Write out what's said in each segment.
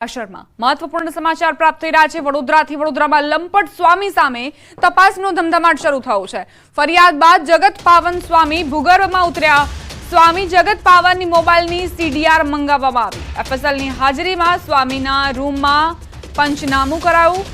શર્મા મહત્વપૂર્ણ સમાચાર પ્રાપ્ત થઈ રહ્યા છે વડોદરાથી। વડોદરામાં લંપટ સ્વામી સામે તપાસનો ધમધમાટ શરૂ થયો છે। ફરિયાદ બાદ જગત પાવન સ્વામી ભૂગર્ભમાં ઉતર્યા। સ્વામી જગત પાવનની મોબાઈલની સીડીઆર મંગાવવામાં આવી। એફએસએલની હાજરીમાં સ્વામીના રૂમમાં પંચનામું કરાયું।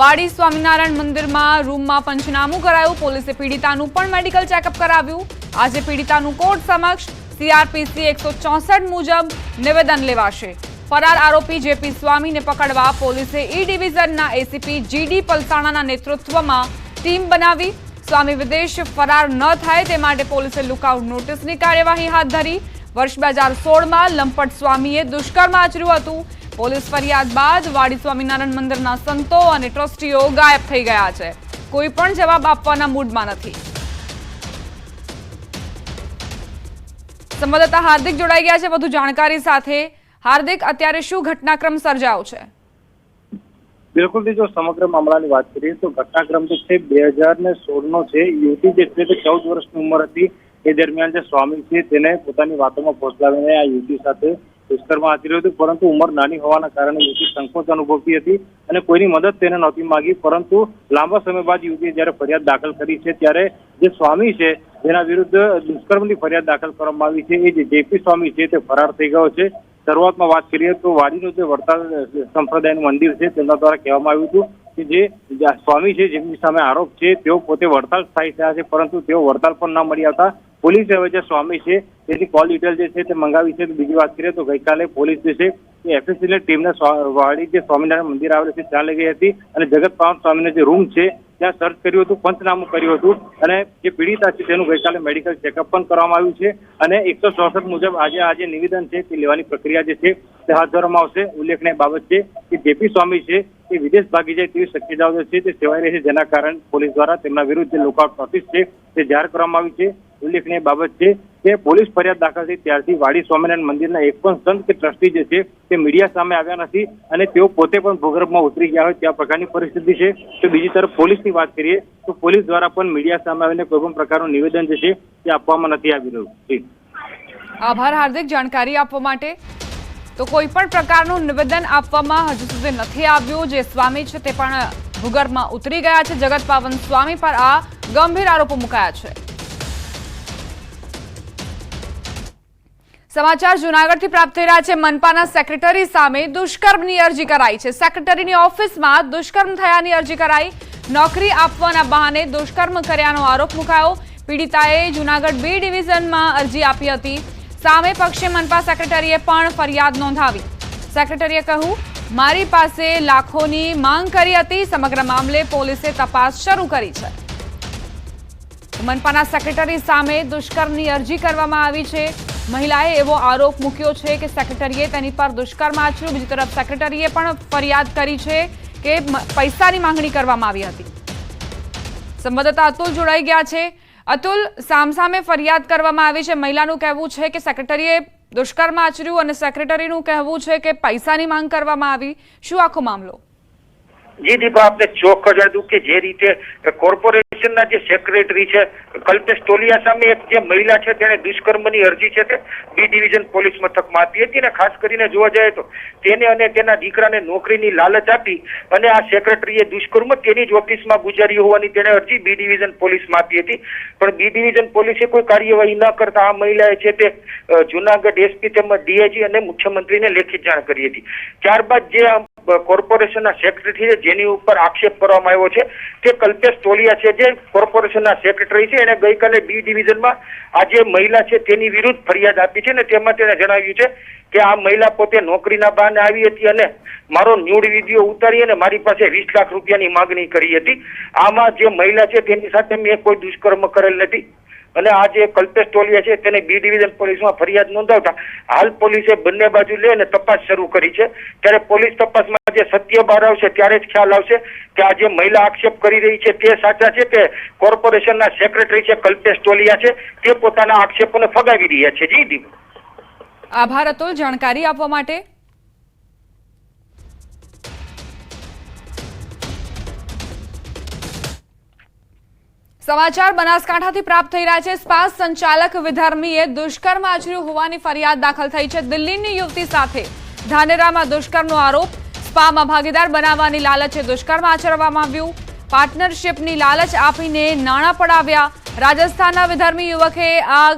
વાડી સ્વામિનારાયણ મંદિરમાં રૂમમાં પંચનામું કરાયું। પોલીસે પીડિતાનું પણ મેડિકલ ચેકઅપ કરાવ્યું। આજે પીડિતાનું કોર્ટ સમક્ષ સીઆરપીસી 164 મુજબ નિવેદન લેવાશે। फरार आरोपी जेपी स्वामी ने पकड़वा पोलीसे ई डिविजनना एसीपी जीडी पलसाणाना नेतृत्वमां टीम बनावी। स्वामी विदेश फरार न थाय ते माटे पोलीसे लुकआउट नोटिसनी कार्यवाही हाथ धरी। वर्ष 2016 में लंपट स्वामीए दुष्कर्म आचर्युं हतुं। पोलीस फरियाद बाद वाडी स्वामीनारायण मंदिરના સંતો અને ટ્રસ્ટીઓ ગાયબ થઈ ગયા છે। કોઈ પણ જવાબ આપવાના મૂડમાં નથી। સંવાદદાતા હાર્દિક જોડાઈ ગયા છે વધુ જાણકારી સાથે। हार्दिक अत्यारे शू घटनाक्रम सर्जायो छे? बिल्कुल जो समग्र मामलानी बात करिए तो घटनाक्रम जो है 2016 नो छे। युवती जे छे 14 वर्षनी उंमर हती। ए दरमियान जे स्वामी छे तेने पोतानी वातोमां फोसलावीने आ युवती साथे दुष्कर्म आचर्युं हतुं, परंतु उंमर नानी होवाना कारणे युवती संकोच अनुभवती हती અને કોઈની મદદ તેને નહોતી માંગી। પરંતુ લાંબા સમય બાદ યુવતીએ જ્યારે ફરિયાદ દાખલ કરી છે ત્યારે જે સ્વામી છે તેના વિરુદ્ધ દુષ્કર્મની ફરિયાદ દાખલ કરવામાં આવી છે। એ જે જેપી સ્વામી છે તે ફરાર થઈ ગયો છે। શરૂઆતમાં વાત કરીએ તો વાડીનું જે વડતાલ સંપ્રદાયનું મંદિર છે તેમના દ્વારા કહેવામાં આવ્યું હતું કે જે સ્વામી છે જેમની સામે આરોપ છે તેઓ પોતે વડતાલ સ્થાયી થયા છે, પરંતુ તેઓ વડતાલ પણ ન મળી આવતા પોલીસે હવે જે સ્વામી છે તેની કોલ ડિટેલ જે છે તે મંગાવી છે। બીજી વાત કરીએ તો ગઈકાલે પોલીસ જે છે તે એફએસએલની ટીમને વાડી જે સ્વામિનારાયણ મંદિર આવેલું છે ત્યાં લઈ ગઈ હતી અને જગત પાવન સ્વામીનો જે રૂમ છે ત્યાં સર્ચ કર્યું હતું, પંચનામું કર્યું હતું અને જે પીડિતા છે તેનું ગઈકાલે મેડિકલ ચેકઅપ પણ કરવામાં આવ્યું છે અને 164 મુજબ આજે નિવેદન છે તે લેવાની પ્રક્રિયા જે છે તે હાથ ધરવામાં આવશે। ઉલ્લેખનીય બાબત છે કે જેપી સ્વામી છે તે વિદેશ ભાગી જાય તેવી શક્યતાઓ છે તે સેવાઈ રહી છે, જેના કારણે પોલીસ દ્વારા તેમના વિરુદ્ધ જે લુકઆઉટ નોટિસ છે તે જાહેર કરવામાં આવી છે। ઉલ્લેખનીય બાબત છે કે પોલીસ ફરિયાદ દાખલ થઈ ત્યારથી વાડી સ્વામિનારાયણ મંદિરના એક પણ સંત કે ટ્રસ્ટી જે છે તે મીડિયા સામે આવ્યા નથી અને તેઓ પોતે પણ ભૂગર્ભમાં ઉતરી ગયા હોય ત્યાં પ્રકારની પરિસ્થિતિ છે। તો બીજી તરફ પોલીસની વાત કરીએ તો પોલીસ દ્વારા પણ મીડિયા સામે આવીને કોઈ પણ પ્રકારનું નિવેદન જે છે તે આપવામાં નથી આવી રહ્યું। આભાર હાર્દિક જાણકારી આપવા માટે। તો કોઈ પણ પ્રકારનું નિવેદન આપવામાં હજુ સુધી નથી આવ્યું। જે સ્વામી છે તે પણ ભૂગર્ભમાં ઉતરી ગયા છે। જગત પાવન સ્વામી પર આ ગંભીર આરોપો મુકાયા છે। समाचार जूनागढ़ प्राप्त થઈ રહ્યા છે। મનપાના સેક્રેટરી સામે દુષ્કર્મની અરજી કરાઈ છે। સેક્રેટરીની ઓફિસમાં દુષ્કર્મ થયાની અરજી કરાઈ। નોકરી આપવાના બહાને દુષ્કર્મ કર્યાનો આરોપ મુકાયો। પીડિતાએ જૂનાગઢ બી ડિવિઝનમાં અરજી આપી હતી। સામે પક્ષે મનપા સેક્રેટરીએ પણ ફરિયાદ નોંધાવી। સેક્રેટરીએ કહ્યું, મારી પાસે લાખોની માંગ કરી હતી। સમગ્ર મામલે પોલીસે તપાસ શરૂ કરી છે। મનપાના સેક્રેટરી સામે દુષ્કર્મની અરજી કરવામાં આવી છે। મહિલાએ એવો આરોપ મૂક્યો છે કે સેક્રેટરીએ તેની પર દુષ્કર્મ આચર્યું। બીજી તરફ સેક્રેટરીએ પણ ફરિયાદ કરી છે કે પૈસાની માંગણી કરવામાં આવી હતી। સંવાદદાતા અતુલ જોડાઈ ગયા છે। અતુલ, સામસામે ફરિયાદ કરવામાં આવી છે। મહિલાનું કહેવું છે કે સેક્રેટરીએ દુષ્કર્મ આચર્યું અને સેક્રેટરીનું કહેવું છે કે પૈસાની માંગ કરવામાં આવી। શું આખો મામલો? जी दीपा, आपने ચોખ્ખો જણાવી દઉં કે જે રીતે કોર્પોરેશનના જે સેક્રેટરી છે કલ્પેશ તોલિયા સામે એક જે મહિલા છે તેને દુષ્કર્મની અરજી છે તે બી ડિવિઝન પોલીસ મથકમાં આપી હતી અને ખાસ કરીને જોવા જાય તો તેને અને તેના દીકરાને નોકરીની લાલચ આપી અને આ સેક્રેટરીએ દુષ્કર્મ તેની જ ઓફિસમાં ગુજાર્યું હોવાની તેને અરજી બી ડિવિઝન પોલીસમાં આપી હતી, પણ બી ડિવિઝન પોલીસે કોઈ કાર્યવાહી ન કરતા આ મહિલાએ છે તે જૂનાગઢ એસપી તેમજ ડીઆઈજી અને મુખ્યમંત્રીને લેખિત જાણ કરી હતી। ત્યારબાદ જે કોર્પોરેશનના સેક્રેટરી જેની ઉપર આક્ષેપ કરવામાં આવ્યો છે તે કલ્પેશ તોલિયા છે, જે કોર્પોરેશનના સેક્રેટરી છે, એને ગઈકાલે બી ડિવિઝનમાં આ જે મહિલા છે તેની વિરુદ્ધ ફરિયાદ આપી છે અને તેમાં તેને જણાવ્યું છે કે આ મહિલા પોતે નોકરીના બહાને આવી હતી અને મારો ન્યૂડ વિડીયો ઉતારી અને મારી પાસે 20 લાખ રૂપિયાની માંગણી કરી હતી। આમાં જે મહિલા છે તેની સાથે મેં કોઈ દુષ્કર્મ કરેલ નથી અને આ જે કલ્પેશ તોલિયા છે તેને બી ડિવિઝન પોલીસમાં ફરિયાદ નોંધાવતા હાલ પોલીસે બંને બાજુ લઈ અને તપાસ શરૂ કરી છે। ત્યારે પોલીસ તપાસમાં જે સત્ય બહાર આવશે ત્યારે જ ખ્યાલ આવશે કે આ જે મહિલા આક્ષેપ કરી રહી છે તે સાચા છે કે કોર્પોરેશનના સેક્રેટરી છે કલ્પેશ તોલિયા છે તે પોતાના આક્ષેપોને ફગાવી રહ્યા છે। જી દીપ, આભાર અતુલ જાણકારી આપવા માટે। समाचार बनासकांठाथी प्राप्त થઈ રહ્યા છે। સ્પાસ સંચાલક વિધર્મીએ દુષ્કર્મ આચર્યું હોવાની ફરિયાદ દાખલ થઈ છે। દિલ્હીની યુવતી સાથે ધાનેરામાં દુષ્કર્મનો આરોપ, સ્પામાં ભાગીદાર બનાવવાની લાલચે દુષ્કર્મ આચરવામાં આવ્યું, પાર્ટનરશિપની લાલચ આપીને નાણાં પડાવ્યા. રાજસ્થાનના વિધર્મી યુવકે આ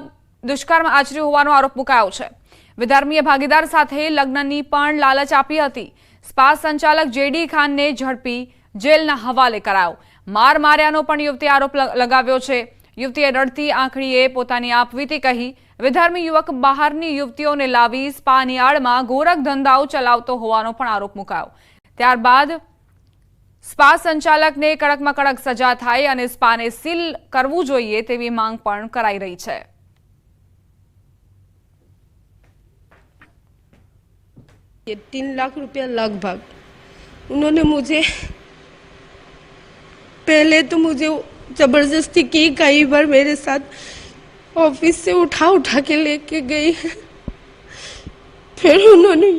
દુષ્કર્મ આચર્યું હોવાનો આરોપ મુકાયો છે. વિધર્મીએ ભાગીદાર સાથે લગ્નની પણ લાલચ આપી હતી. સ્પા સંચાલક જેડી ખાનને ઝડપી જેલના હવાલે કરાયો. માર્યાનો પણ યુવતીએ આરોપ લગાવ્યો છે. યુવતીએ રડતી આંખડીએ પોતાની આપવીતી કહી. વિધર્મી યુવક બહારની યુવતીઓને લાવી સ્પાની આડમાં ગોરખ ધંધાઓ ચલાવતો હોવાનો પણ આરોપ મુકાયો. ત્યારબાદ સ્પા સંચાલકને કડકમાં કડક સજા થાય અને સ્પાને સીલ કરવું જોઈએ તેવી માંગ પણ કરાઈ રહી છે. ये 3 लाख रुपया लगभग उन्होंने मुझे पहले तो मुझे जबरदस्ती की, कई बार मेरे साथ ऑफिस से उठा के लेके गई. फिर उन्होंने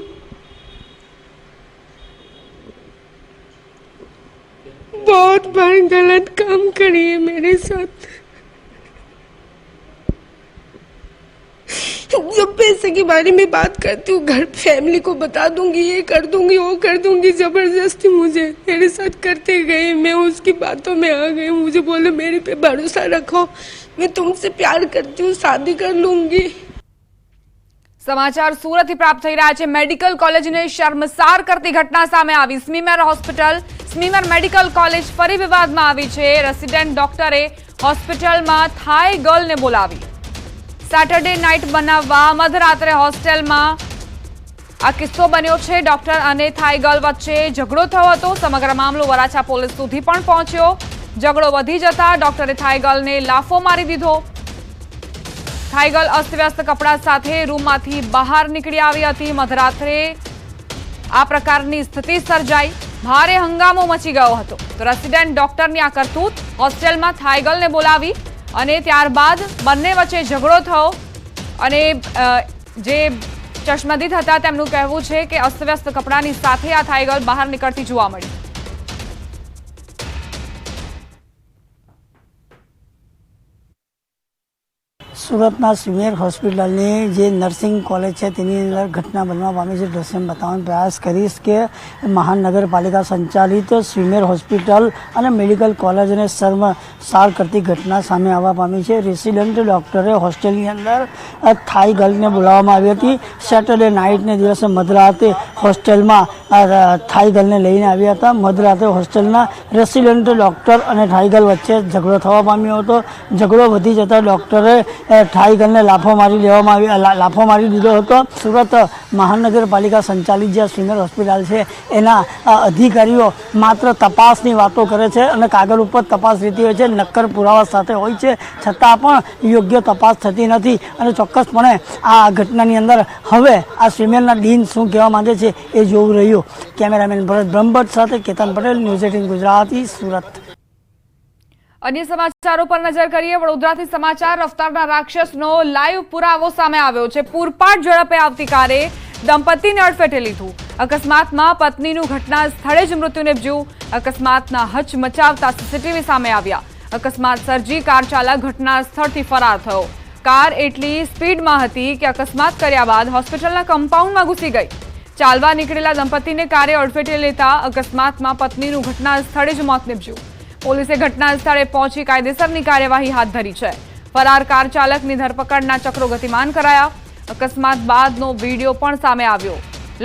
बहुत बार गलत काम करे मेरे साथ. जब पैसे के बारे में बात करती हूँ, घर फैमिली को बता दूंगी, ये कर दूंगी, वो कर दूंगी, जबरदस्ती मुझे मेरे साथ करते गए. मैं उसकी बातों में आ गई. मुझे बोले मेरे पे भरोसा रखो, मैं तुमसे प्यार करती हूँ, शादी कर लूंगी. સમાચાર સુરતથી પ્રાપ્ત થઈ રહ્યા છે. મેડિકલ કોલેજને શર્મસાર કરતી ઘટના સામે આવી. SMIMER hospital, SMIMER medical college ફરી વિવાદમાં આવી છે. રેસિડેન્ટ ડોક્ટરે હોસ્પિટલમાં થાઈ ગર્લને બોલાવી. સેટરડે નાઇટ બનાવવા મધરાત્રે હોસ્ટેલમાં આ કિસ્સો બન્યો છે. ડોક્ટર અને થાઈ ગર્લ વચ્ચે ઝઘડો થયો હતો. સમગ્ર મામલો વરાછા પોલીસ સુધી પણ પહોંચ્યો. ઝઘડો વધી જતા ડોક્ટરે થાઈ ગર્લને લાફો મારી દીધો. થાઈ ગર્લ અસ્તવ્યસ્ત કપડાં સાથે રૂમમાંથી બહાર નીકળી આવી હતી. મધરાત્રે આ પ્રકારની સ્થિતિ સર્જાઈ. ભારે હંગામો મચી ગયો હતો. તો રેસિડેન્ટ ડોક્ટરની આ કરતૂત હોસ્ટેલમાં થાઈ ગર્લને બોલાવી અને ત્યારબાદ બંને વચ્ચે ઝઘડો થયો અને જે ચશ્મદીદ હતા તેમનું કહેવું છે કે અસ્તવ્યસ્ત કપડાની સાથે આ થાઈ ગર્લ બહાર નીકળતી જોવા મળી. સુરતના સ્મીમેર હોસ્પિટલની જે નર્સિંગ કોલેજ છે તેની અંદર ઘટના બનવા પામી છે. દ્રશ્ય બતાવવાનો પ્રયાસ કરીશ કે મહાનગરપાલિકા સંચાલિત સ્મીમેર હોસ્પિટલ અને મેડિકલ કોલેજને શર્મસાર કરતી ઘટના સામે આવવા પામી છે. રેસિડેન્ટ ડોક્ટરે હોસ્ટેલની અંદર થાઈ ગર્લને બોલાવવામાં આવી હતી. સેટરડે નાઇટને દિવસે મધરાતે હોસ્ટેલમાં થાઈ ગર્લને લઈને આવ્યા હતા. મધરાતે હોસ્ટેલના રેસિડેન્ટ ડોક્ટર અને થાઈ ગર્લ વચ્ચે ઝઘડો થવા પામ્યો હતો. ઝઘડો વધી જતાં ડોક્ટરે થાઈ ગર્લને લાફો મારી દીધો હતો. સુરત મહાનગરપાલિકા સંચાલિત જે સ્મીમેર હોસ્પિટલ છે એના અધિકારીઓ માત્ર તપાસની વાતો કરે છે અને કાગળ ઉપર તપાસ રહેતી હોય છે, નક્કર પુરાવા સાથે હોય છે, છતાં પણ યોગ્ય તપાસ થતી નથી. અને ચોક્કસપણે આ ઘટનાની અંદર હવે આ સ્મીમેરના ડીન શું કહેવા માંગે છે એ જોવું રહ્યું. કેમેરામેન ભરત બ્રહ્મભટ્ટ સાથે કેતન પટેલ, ન્યૂઝ 18 ગુજરાતી, સુરત. અન્ય સમાચારો પર નજર કરીએ. વડોદરાથી સમાચાર. રફતારના રાક્ષસનો લાઈવ પુરાવો સામે આવ્યો છે. પૂરપાટ ઝડપે આવતી કારે દંપતીને અડફેટે લીધું. અકસ્માતમાં પત્નીનું ઘટના સ્થળે જ મૃત્યુ નિપજ્યું. અકસ્માતના હચમચાવતા સીસીટીવી સામે આવ્યા. અકસ્માત સર્જી કાર ચાલક ઘટના સ્થળથી ફરાર થયો. કાર એટલી સ્પીડમાં હતી કે અકસ્માત કર્યા બાદ હોસ્પિટલના કમ્પાઉન્ડમાં ઘૂસી ગઈ. ચાલવા નીકળેલા દંપતીને કારે અડફેટે લેતા અકસ્માતમાં પત્નીનું ઘટના સ્થળે જ મોત નીપજ્યું. પોલીસે ઘટના સ્થળે પહોંચી કાયદેસરની કાર્યવાહી હાથ ધરી છે. ફરાર કાર ચાલકની ધરપકડના ચક્રો ગતિમાન કરાયા. અકસ્માત બાદનો વિડીયો પણ સામે આવ્યો.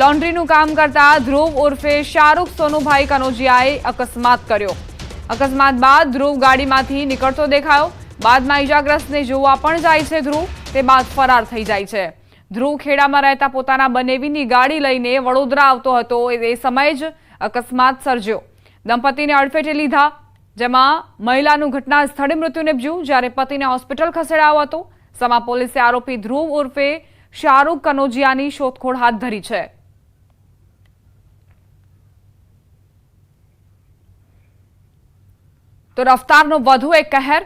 લોન્ડ્રીનું કામ કરતા ધ્રુવ ઉર્ફે શાહરૂખ સોનુભાઈ કનોજિયાએ અકસ્માત કર્યો. અકસ્માત બાદ ધ્રુવ ગાડીમાંથી નીકળતો દેખાયો. બાદમાં ઈજાગ્રસ્તને જોવા પણ જાય છે ધ્રુવ. તે બાદ ફરાર થઈ જાય છે. ધ્રુવ ખેડામાં રહેતા પોતાના બનેવીની ગાડી લઈને વડોદરા આવતો હતો. એ સમયે જ અકસ્માત સર્જ્યો. દંપતીને અડફેટે લીધા, જેમાં મહિલાનું ઘટના સ્થળે મૃત્યુ નિપજ્યું, જ્યારે પતિને હોસ્પિટલ ખસેડાયો હતો. સમા પોલીસે આરોપી ધ્રુવ ઉર્ફે શાહરૂખ કનોજિયાની શોધખોળ હાથ ધરી છે. તો રફતારનો વધુ એક કહેર,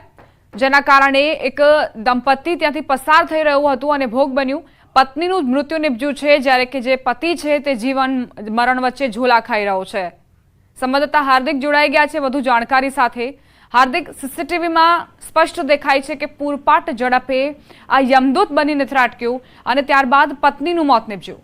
જેના કારણે એક દંપતી ત્યાંથી પસાર થઈ રહ્યું હતું અને ભોગ બન્યું. પત્નીનું મૃત્યુ નિપજ્યું છે, જ્યારે કે જે પતિ છે તે જીવન મરણ વચ્ચે ઝોલા ખાઈ રહ્યો છે. સંવાદદાતા હાર્દિક જોડાઈ ગયા છે વધુ જાણકારી સાથે. હાર્દિક, સીસીટીવીમાં સ્પષ્ટ દેખાય છે કે પૂરપાટ ઝડપે આ યમદૂત બનીને ત્રાટક્યું અને ત્યારબાદ પત્નીનું મોત નીપજ્યું.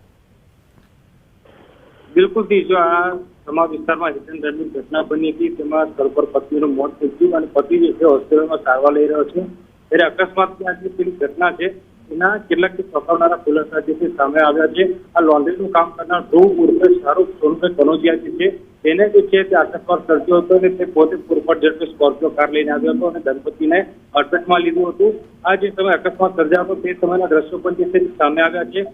બિલકુલથી જો આ તમામ વિસ્તારમાં હિટ એન્ડ રનની ઘટના બની હતી, તેમાં સ્થળ પર પત્નીનું મોત થયું અને પતિ જે છે હોસ્પિટલમાં સારવાર લઈ રહ્યો છે, ત્યારે અકસ્માતની આ જે પેલી ઘટના છે એના કેટલાક ચોંકાવનારા ખુલાસા જે છે સામે આવ્યા છે। આ લોન્ડ્રીનું કામ કરનાર ધ્રુવ ઉર્ફે શાહરૂખ સોનભાઈ કનોજિયા જે છે તેને જે છે તે અકસ્માત સર્જ્યો હતો અને તે પોતે પૂરપટ ઝડપે સ્કોર્પિયો કાર લઈને આવ્યો હતો અને દંપતીને અડફેટમાં લીધું હતું। આ જે સમય અકસ્માત સર્જાયો હતો તે સમયના દ્રશ્યો પણ જે છે સામે આવ્યા છે।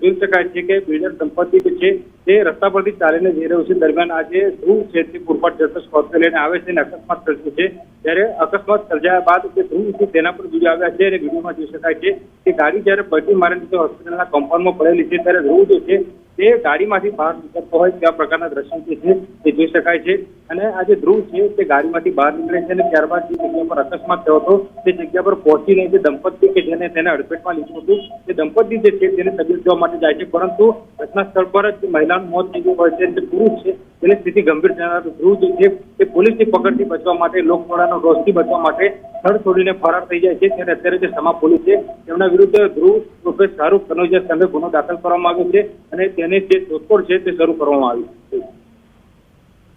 જોઈ શકાય છે કે બિલ્ડર દંપતી જે છે તે રસ્તા પરથી ચાલીને જઈ રહ્યું છે, દરમિયાન આ જે ધ્રુવ છે તે પૂરપટ ઝડપે સ્કોર્પિયો લઈને આવે છે અને અકસ્માત સર્જ્યો છે। ત્યારે અકસ્માત સર્જાયા બાદ જે ધ્રુવ છે તેના પર વિડીયો આવ્યા છે અને વિડીયોમાં જોઈ શકાય છે કે ગાડી જ્યારે પલટી મારીને હોસ્પિટલના કમ્પાઉન્ડમાં પડેલી છે ત્યારે ધ્રુવ જે છે તે ગાડીમાંથી બહાર નીકળતો હોય તેવા પ્રકારના દ્રશ્યો જે છે તે જોઈ શકાય છે। અને આ જે ધ્રુવ છે તે ગાડીમાંથી બહાર નીકળે છે અને ત્યારબાદ જે જગ્યા પર અકસ્માત થયો હતો તે જગ્યા પર પહોંચીને જે દંપતી કે જેને તેને અડફેટમાં લીધું હતું તે દંપતી જે છે તેને તબીયત જોવા માટે જાય છે, પરંતુ ઘટના સ્થળ પર જ મહિલાનું મોત થઈ ગયું હોય છે। જે પુરુષ છે તેની સ્થિતિ ગંભીર જણાવતું ધ્રુવ જે છે તે પોલીસની પકડથી બચવા માટે, લોકટોળાનો રોષથી બચવા માટે સ્થળ છોડીને ફરાર થઈ જાય છે। ત્યારે અત્યારે જે સમા પોલીસ છે તેમના વિરુદ્ધ ધ્રુવ ઉર્ફે શાહરૂખ કનોજિયા સામે ગુનો દાખલ કરવામાં આવ્યો છે અને તેની જે શોધખોળ છે તે શરૂ કરવામાં આવી છે।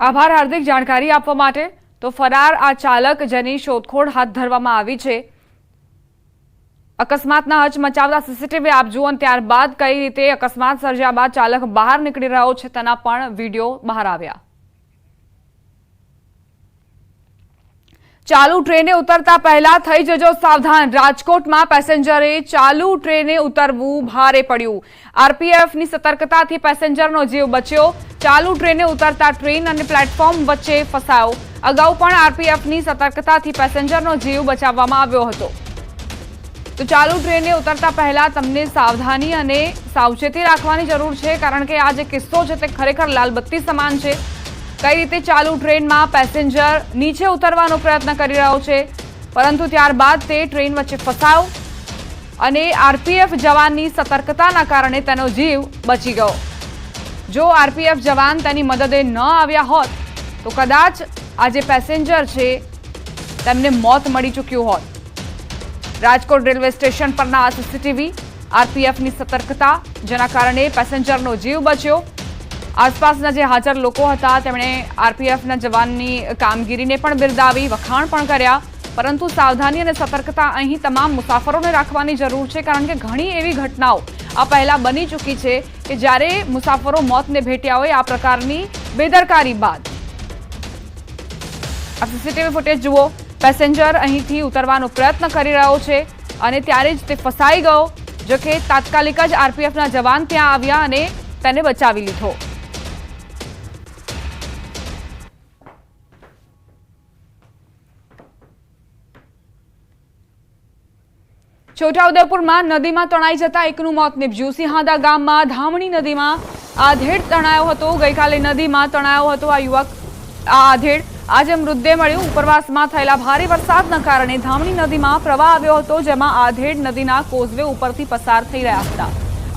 આભાર હાર્દિક જાણકારી આપવા માટે। તો ફરાર આ ચાલક જેની શોધખોળ હાથ ધરવામાં આવી છે, અકસ્માતના હચમચાવતા સીસીટીવી આપ જુઓ અને ત્યારબાદ કઈ રીતે અકસ્માત સર્જ્યા બાદ ચાલક બહાર નીકળી રહ્યો છે તેના પણ વિડીયો બહાર આવ્યા। ચાલુ ટ્રેને ઉતરતા પહેલા થઈ જજો સાવધાન, રાજકોટમાં પેસેન્જરે ચાલુ ટ્રેને ઉતરવું ભારે પડ્યું। આરપીએફની સતર્કતાથી પેસેન્જરનો જીવ બચ્યો। ચાલુ ટ્રેને ઉતરતા ટ્રેન અને પ્લેટફોર્મ વચ્ચે ફસાયો। અગાઉ પણ આરપીએફની સતર્કતાથી પેસેન્જરનો જીવ બચાવવામાં આવ્યો હતો। તો ચાલુ ટ્રેને ઉતરતા પહેલા તમને સાવધાની અને સાવચેતી રાખવાની જરૂર છે, કારણ કે આ જે કિસ્સો છે તે ખરેખર લાલબત્તી સમાન છે। કઈ રીતે ચાલુ ટ્રેનમાં પેસેન્જર નીચે ઉતરવાનો પ્રયત્ન કરી રહ્યો છે, પરંતુ ત્યારબાદ તે ટ્રેન વચ્ચે ફસાયો અને આરપીએફ જવાનની સતર્કતાના કારણે તેનો જીવ બચી ગયો। જો આરપીએફ જવાન તેની મદદે ન આવ્યા હોત તો કદાચ આ જે પેસેન્જર છે તેમને મોત મળી ચૂક્યું હોત। રાજકોટ રેલવે સ્ટેશન પરના સીસીટીવી, આરપીએફની સતર્કતા જેના કારણે પેસેન્જરનો જીવ બચ્યો। આસપાસના જે હાજર લોકો હતા તેમણે આરપીએફના જવાનની કામગીરીને પણ બિરદાવી, વખાણ પણ કર્યા, પરંતુ સાવધાની અને સતર્કતા અહીં તમામ મુસાફરોને રાખવાની જરૂર છે, કારણ કે ઘણી એવી ઘટનાઓ આ પહેલા બની ચૂકી છે કે જ્યારે મુસાફરો મોતને ભેટ્યા હોય આ પ્રકારની બેદરકારી બાદ। આ સીસીટીવી ફૂટેજ જુઓ, પેસેન્જર અહીંથી ઉતરવાનો પ્રયત્ન કરી રહ્યો છે અને ત્યારે જ તે ફસાઈ ગયો, જો કે તાત્કાલિક જ આરપીએફના જવાન ત્યાં આવ્યા અને તેને બચાવી લીધો। છોટાઉદેપુરમાં નદીમાં તણાઈ જતા એકનું મોત નીપજ્યું। સિંહાદા ગામમાં ધામણી નદીમાં આધેડ તણાયો હતો। ગઈકાલે નદીમાં તણાયો હતો આ યુવક। આ આધેડ આજે મૃતદેહ મળ્યું। ઉપરવાસમાં થયેલા ભારે વરસાદના કારણે ધામણી નદીમાં પ્રવાહ આવ્યો હતો, જેમાં આધેડ નદીના કોઝવે ઉપરથી પસાર થઈ રહ્યા હતા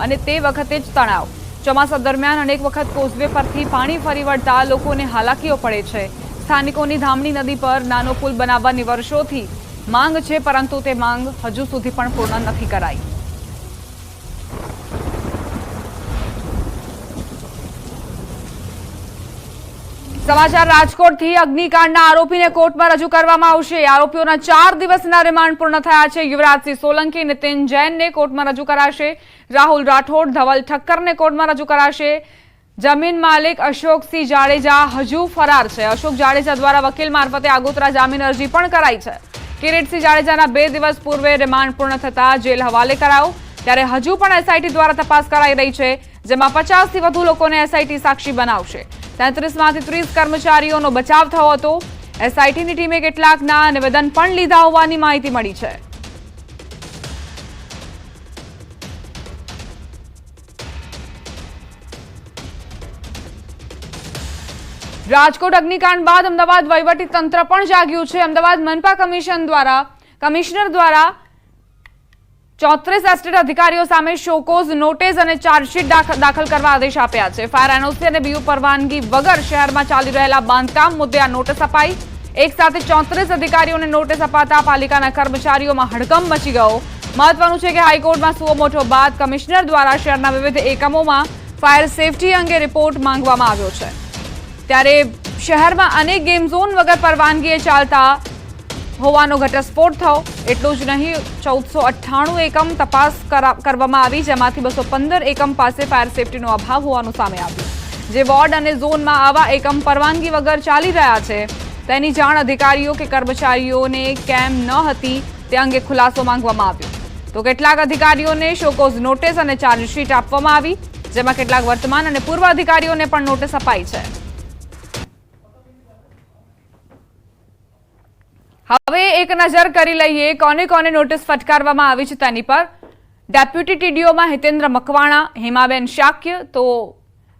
અને તે વખતે જ તણાવ। ચોમાસા દરમિયાન અનેક વખત કોઝવે પરથી પાણી ફરી વળતા લોકોને હાલાકીઓ પડે છે। સ્થાનિકોની ધામણી નદી પર નાનો પુલ બનાવવાની વર્ષોથી માંગ છે, પરંતુ તે માંગ હજુ સુધી પણ પૂર્ણ નથી કરાઈ। સમાચાર રાજકોટથી। અગ્નિકાંડના આરોપીને કોર્ટમાં રજૂ કરવામાં આવશે। આરોપીઓના 4 દિવસના રિમાન્ડ પૂર્ણ થયા છે। યુવરાજસિંહ સોલંકી, નીતિન જૈનને કોર્ટમાં રજૂ કરાશે। રાહુલ રાઠોડ, ધવલ ઠક્કરને કોર્ટમાં રજૂ કરાશે। જમીન માલિક અશોકસિંહ જાડેજા હજુ ફરાર છે। અશોક જાડેજા દ્વારા વકીલ મારફતે આગોતરા જામીન અરજી પણ કરાઈ છે। કિરીટસિંહ જાડેજાના 2 દિવસ પૂર્વે રિમાન્ડ પૂર્ણ થતા જેલ હવાલે કરાયો, ત્યારે હજુ પણ એસઆઈટી દ્વારા તપાસ કરાઈ રહી છે, જેમાં 50થી વધુ લોકોને એસઆઈટી સાક્ષી બનાવશે। 33માંથી 30 કર્મચારીઓનો બચાવ થયો હતો। એસઆઈટીની ટીમે કેટલાકના નિવેદન પણ લીધા હોવાની માહિતી મળી છે। રાજકોટ અગ્નિકાંડ બાદ અમદાવાદ વહીવટી તંત્ર પણ જાગ્યું છે। અમદાવાદ મનપા કમિશનર દ્વારા 34 એસ્ટેટ અધિકારીઓ સામે શોકોઝ નોટિસ અને ચાર્જશીટ દાખલ કરવા આદેશ આપ્યા છે। ફાયર એનઓસી અને બીયુ પરવાનગી વગર શહેરમાં ચાલી રહેલા બાંધકામ મુદ્દે આ નોટિસ અપાઈ। એક સાથે 34 અધિકારીઓને નોટિસ અપાતા પાલિકાના કર્મચારીઓમાં હડકંપ મચી ગયો। મહત્વનું છે કે હાઈકોર્ટમાં સુઓ મોટો બાદ કમિશનર દ્વારા શહેરના વિવિધ એકમોમાં ફાયર સેફટી અંગે રિપોર્ટ માંગવામાં આવ્યો છે। ત્યારે શહેરમાં અનેક ગેમ ઝોન વગર પરવાનગીએ ચાલતા હોવાનો ઘટસ્ફોટ થયો। એટલું જ નહીં, 1498 એકમ તપાસ કરવામાં આવી, જેમાંથી 215 એકમ પાસે ફાયર સેફટીનો અભાવ હોવાનું સામે આવ્યું। જે વોર્ડ અને ઝોનમાં આવા એકમ પરવાનગી વગર ચાલી રહ્યા છે તેની જાણ અધિકારીઓ કે કર્મચારીઓને કેમ ન હતી તે અંગે ખુલાસો માંગવામાં આવ્યો। તો કેટલાક અધિકારીઓને શોકોઝ નોટિસ અને ચાર્જશીટ આપવામાં આવી, જેમાં કેટલાક વર્તમાન અને પૂર્વ અધિકારીઓને પણ નોટિસ અપાઈ છે। હવે એક નજર કરી લઈએ કોને કોને નોટિસ ફટકારવામાં આવી છે તેની પર। ડેપ્યુટી ટીડીઓમાં હિતેન્દ્ર મકવાણા, હેમાબેન શાક્ય, તો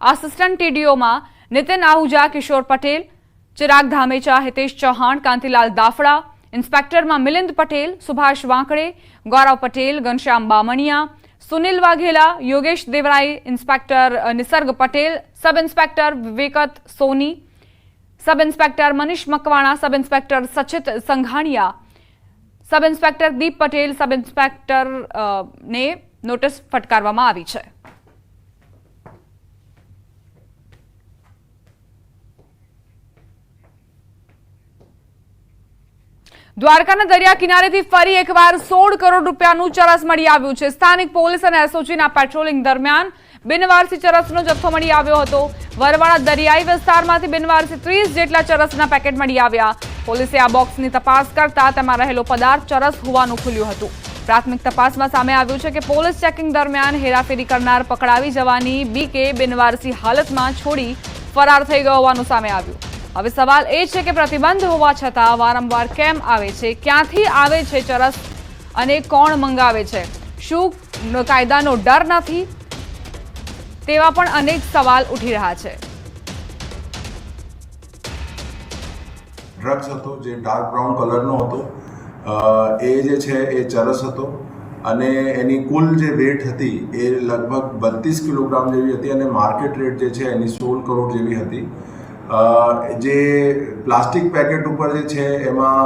આસિસ્ટન્ટ ટીડીઓમાં નીતિન આહુજા, કિશોર પટેલ, ચિરાગ ધામેચા, હિતેશ ચૌહાણ, કાંતિલાલ દાફડા, ઇન્સ્પેક્ટરમાં Milind Patel, Subhash Wankade, Gaurav Patel, Ghanshyam Bamaniya, Sunil Vaghela, Yogesh Devrai, inspector Nisarg Patel, sub inspector Vivekat Soni, sub inspector Manish Makwana, sub inspector Sachit Sanghaniya, sub inspector Deep Patel, sub inspector ને નોટિસ ફટકારવામાં આવી છે। દ્વારકાના દરિયા કિનારેથી ફરી એકવાર 16 કરોડ રૂપિયાનું ચરસ મળી આવ્યું છે। સ્થાનિક પોલીસ અને એસઓજીના પેટ્રોલિંગ દરમિયાન બિનવારસી ચરસનો જથ્થો મળી આવ્યો હતો। વરવાડા દરિયાઈ વિસ્તારમાંથી બિનવારસી 30 જેટલા ચરસના પેકેટ મળી આવ્યા। પોલીસે આ બોક્સની તપાસ કરતા તેમાં રહેલો પદાર્થ ચરસ હોવાનું ખુલ્યું હતું। પ્રાથમિક તપાસમાં સામે આવ્યું છે કે પોલીસ ચેકિંગ દરમિયાન હેરાફેરી કરનાર પકડાવી જવાની બીકે બિનવારસી હાલતમાં છોડી ફરાર થઈ ગયો હોવાનું સામે આવ્યું। હવે સવાલ એ છે કે પ્રતિબંધ હોવા છતાં વારંવાર કેમ આવે છે, ક્યાંથી આવે છે ચરસ અને કોણ મંગાવે છે? શું કાયદાનો ડર નથી? તેવા પણ અનેક સવાલ ઉઠી રહ્યા છે। ડ્રગ્સ હતો જે ડાર્ક બ્રાઉન કલરનો હતો, એ જે છે એ ચરસ હતો અને એની કુલ જે વેટ હતી એ લગભગ 32 કિલોગ્રામ જેવી હતી અને માર્કેટ રેટ જે છે એની 16 કરોડ જેવી હતી। જે પ્લાસ્ટિક પેકેટ ઉપર જે છે એમાં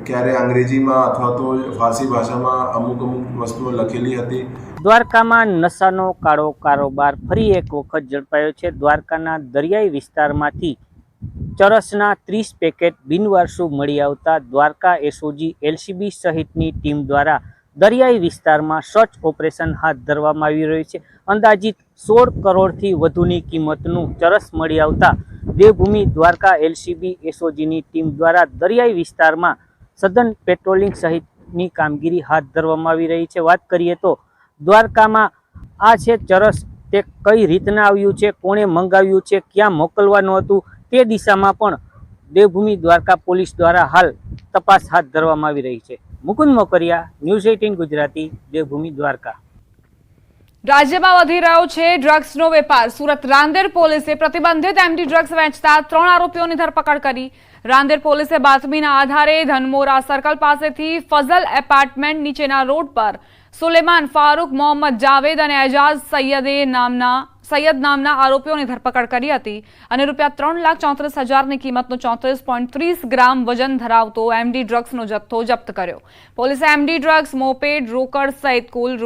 ક્યારે અંગ્રેજીમાં અથવા તો ફારસી ભાષામાં અમુક વસ્તુઓ લખેલી હતી। દ્વારકામાં નશાનો કાળો કારોબાર ફરી એક વખત ઝડપાયો છે। દ્વારકાના દરિયાઈ વિસ્તારમાંથી ચરસના 30 પેકેટ બિનવારસુ મળી આવતા દ્વારકા એસઓજી, એલસીબી સહિતની ટીમ દ્વારા દરિયાઈ વિસ્તારમાં સર્ચ ઓપરેશન હાથ ધરવામાં આવી રહ્યું છે। અંદાજિત 16 કરોડથી વધુની કિંમતનું ચરસ મળી આવતા દેવભૂમિ દ્વારકા એલસીબી એસઓજીની ટીમ દ્વારા દરિયાઈ વિસ્તારમાં સઘન પેટ્રોલિંગ સહિતની કામગીરી હાથ ધરવામાં આવી રહી છે। વાત કરીએ તો દ્વારકામાં આ છે ચરસ, તે કઈ રીતના આવ્યું છે, કોણે મંગાવ્યું છે, ક્યાં મોકલવાનું હતું, તે દિશામાં પણ દેવભૂમિ દ્વારકા પોલીસ દ્વારા હાલ તપાસ હાથ ધરવામાં આવી રહી છે। મુકુંદ મોકરિયા, ન્યૂઝ 18 ગુજરાતી, દેવભૂમિ દ્વારકા। રાજ્યમાં વધી રહ્યો છે ડ્રગ્સનો વેપાર। સુરત રાંદેર પોલીસે પ્રતિબંધિત એમડી ડ્રગ્સ વેચતા 3 આરોપીઓની ધરપકડ કરી। રાંદેર પોલીસે બાતમીના આધારે ધનમોરા સર્કલ પાસેથી ફઝલ એપાર્ટમેન્ટ નીચેના રોડ પર સુલેમાન ફારૂક, મોહમ્મદ જાવેદ અને એજાઝ સૈયદ નામના આરોપીઓની ધરપકડ કરી હતી અને ₹3,34,000ની કિંમતનો 34.30 ગ્રામ વજન ધરાવતો એમડી ડ્રગ્સનો જથ્થો જપ્ત કર્યો। પોલીસે એમડી ડ્રગ્સ, મોપેડ, રોકડ સહિત કુલ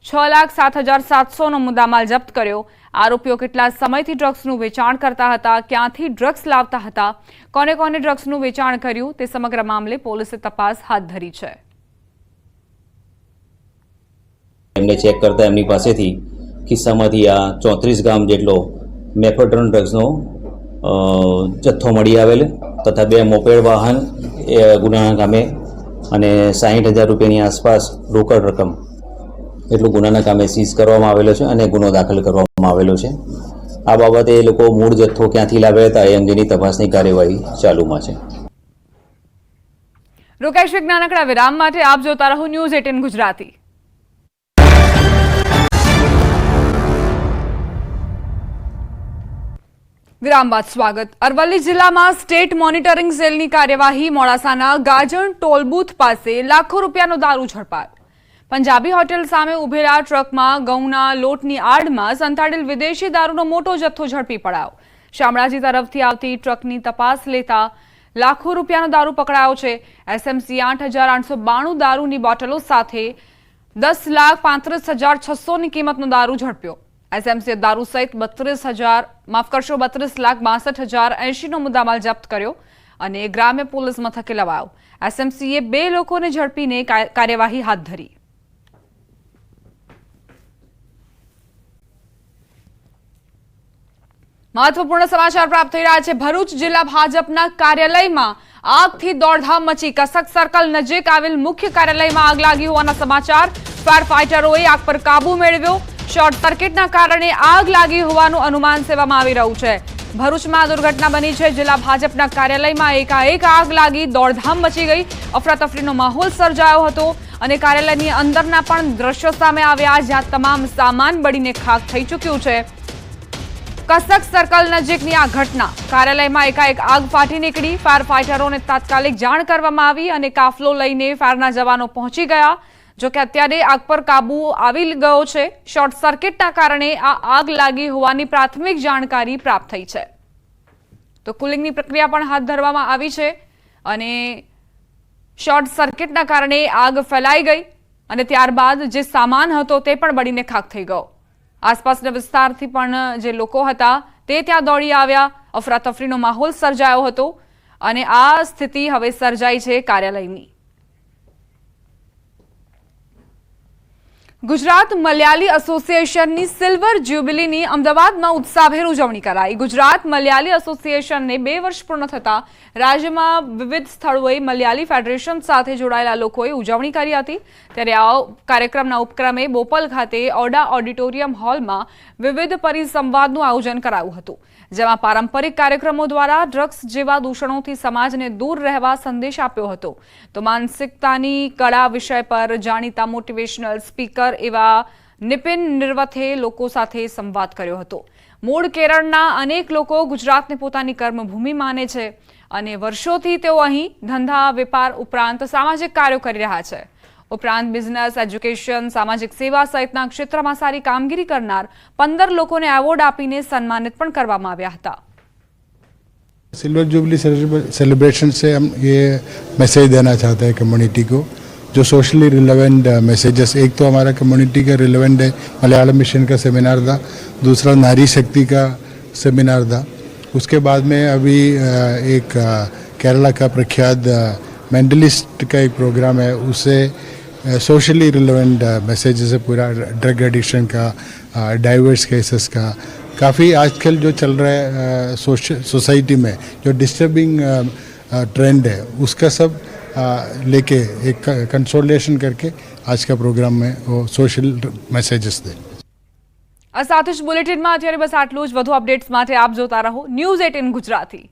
₹6,07,700નો મુદ્દામાલ જપ્ત કર્યો। આરોપીઓ કેટલા સમયથી ડ્રગ્સનું વેચાણ કરતા હતા, ક્યાંથી ડ્રગ્સ લાવતા હતા, કોને કોને ડ્રગ્સનું વેચાણ કર્યું, તે સમગ્ર મામલે પોલીસે તપાસ હાથ ધરી છે। એમને ચેક કરતા એમની પાસેથી ખિસ્સામાંથી આ 34 ગ્રામ જેટલો મેફેડ્રોન ડ્રગ્સનો જથ્થો મળી આવેલ તથા 2 મોપેડ વાહન ગુનાના કામે અને 60,000 રૂપિયાની આસપાસ રોકડ રકમ એટલું ગુનાના કામે સીઝ કરવામાં આવેલો છે અને ગુનો દાખલ કરવામાં આવેલો છે। આ બાબતે એ લોકો મૂળ જથ્થો ક્યાંથી લાવ્યા હતા એ અંગેની તપાસની કાર્યવાહી ચાલુમાં છે। રોકેશ એક નાનકડા વિરામ માટે આપ જોતા રહો ન્યૂઝ 18 ગુજરાતી। વિરામ બાદ સ્વાગત। અરવલ્લી જિલ્લામાં સ્ટેટ મોનિટરિંગ સેલની કાર્યવાહી। મોડાસાના ગાજણ ટોલ બૂથ પાસે લાખો રૂપિયાનો દારૂ ઝડપાયો। પંજાબી હોટેલ સામે ઉભેલા ટ્રકમાં ઘઉંના લોટની આડમાં સંતાડેલ વિદેશી દારૂનો મોટો જથ્થો ઝડપી પડાયો। શામળાજી તરફથી આવતી ટ્રકની તપાસ લેતા લાખો રૂપિયાનો દારૂ પકડાયો છે। એસએમસી 8,892 દારૂની બોટલો સાથે 10,35,600ની કિંમતનો દારૂ ઝડપ્યો। એસએમસીએ દારૂ સહિત 32,62,80,080નો મુદ્દામાલ જપ્ત કર્યો અને ગ્રામ્ય પોલીસ મથકે લવાયો. એસએમસીએ 2 લોકોને ઝડપીને કાર્યવાહી હાથ ધરી. મહત્વપૂર્ણ સમાચાર પ્રાપ્ત થઈ રહ્યા છે. ભરૂચ જિલ્લા ભાજપના કાર્યાલયમાં આગથી દોડધામ મચી. કસક સર્કલ નજીક આવેલ મુખ્ય કાર્યાલયમાં આગ લાગી હોવાના સમાચાર. ફાયર ફાઈટરોએ આગ પર કાબુ મેળવ્યો. શોર્ટ સર્કિટના કારણે આગ લાગી હોવાનું અનુમાન સેવામાં આવી રહ્યું છે. ભરૂચમાં દુર્ઘટના બની છે. જિલ્લા ભાજપના કાર્યાલયમાં એકાએક આગ લાગી દોડધામ મચી ગઈ. અફરાતફરીનો માહોલ સર્જાયો હતો અને કાર્યાલયની અંદરના પણ દ્રશ્યો સામે આવ્યા, જ્યાં તમામ સામાન બળીને ખાખ થઈ ચૂક્યું છે. કસક સર્કલ નજીકની આ ઘટના. કાર્યાલયમાં એકાએક આગ ફાટી નીકળી. ફાયર ફાઈટરોને તાત્કાલિક જાણ કરવામાં આવી અને કાફલો લઈને ફાયરના જવાનો પહોંચી ગયા. જોકે અત્યારે આગ પર કાબુ આવી ગયો છે. શોર્ટ સર્કિટના કારણે આ આગ લાગી હોવાની પ્રાથમિક જાણકારી પ્રાપ્ત થઈ છે. તો કુલિંગની પ્રક્રિયા પણ હાથ ધરવામાં આવી છે અને શોર્ટ સર્કિટના કારણે આગ ફેલાઈ ગઈ અને ત્યારબાદ જે સામાન હતો તે પણ બળીને ખાખ થઈ ગયો. આસપાસના વિસ્તારથી પણ જે લોકો હતા તે ત્યાં દોડી આવ્યા. અફરાતફરીનો માહોલ સર્જાયો હતો અને આ સ્થિતિ હવે સર્જાઈ છે કાર્યાલયની. ગુજરાત મલયાલી એસોસિએશનની સિલ્વર જ્યુબિલીની અમદાવાદમાં ઉત્સાહભેર ઉજવણી કરાઈ. ગુજરાત મલયાલી એસોસિએશનને 2 વર્ષ પૂર્ણ થતા રાજ્યમાં વિવિધ સ્થળોએ મલયાલી ફેડરેશન સાથે જોડાયેલા લોકોએ ઉજવણી કરી હતી. ત્યારે આ કાર્યક્રમના ઉપક્રમે બોપલ ખાતે ઓડા ઓડિટોરિયમ હોલમાં વિવિધ પરિસંવાદનું આયોજન કરાયું હતું, જેમાં પારંપરિક કાર્યક્રમો દ્વારા ડ્રગ્સ જેવા દૂષણોથી સમાજને દૂર રહેવા સંદેશ આપ્યો હતો. તો માનસિકતાની કળા વિષય પર જાણીતા મોટિવેશનલ સ્પીકર એવા નિપિન નિર્વથે લોકો સાથે સંવાદ કર્યો હતો. મૂળ કેરળના અનેક લોકો ગુજરાતને પોતાની કર્મભૂમિ માને છે અને વર્ષોથી તેઓ અહીં ધંધા વેપાર ઉપરાંત સામાજિક કાર્યો કરી રહ્યા છે. ઉપરાંત બિઝનેસ, એજ્યુકેશન, સામાજિક સેવા સહિતના ક્ષેત્રમાં સારી કામગીરી કરનાર 15 લોકોને એવોર્ડ આપીને સન્માનિત પણ કરવામાં આવ્યા હતા. सिल्वर जुबली सेलिब्रेशन से हम ये मैसेज देना चाहते हैं कम्युनिटी को, जो सोशली रिलेवेंट मैसेजेस. एक तो हमारा कम्युनिटी का रिलेवेंट है, मलयालम मिशन का सेमिनार था. दूसरा नारी शक्ति का सेमिनार था. उसके बाद में अभी एक केरला का प्रख्यात मेंटलिस्ट का एक प्रोग्राम है, उससे सोशली रिलेवेंट मैसेजेस है. पूरा ड्रग एडिक्शन का, डाइवर्स केसेस का, काफ़ी आजकल जो चल रहा है सोसाइटी में जो डिस्टर्बिंग ट्रेंड है, उसका सब लेके एक कंसोलिडेशन करके आज का प्रोग्राम में वो सोशल मैसेजेस दे. આ સાથે જ બુલેટિનમાં અત્યારે બસ આટલું જ. વધુ અપડેટ્સ માટે આપ જોતા રહો News 18 ગુજરાતી.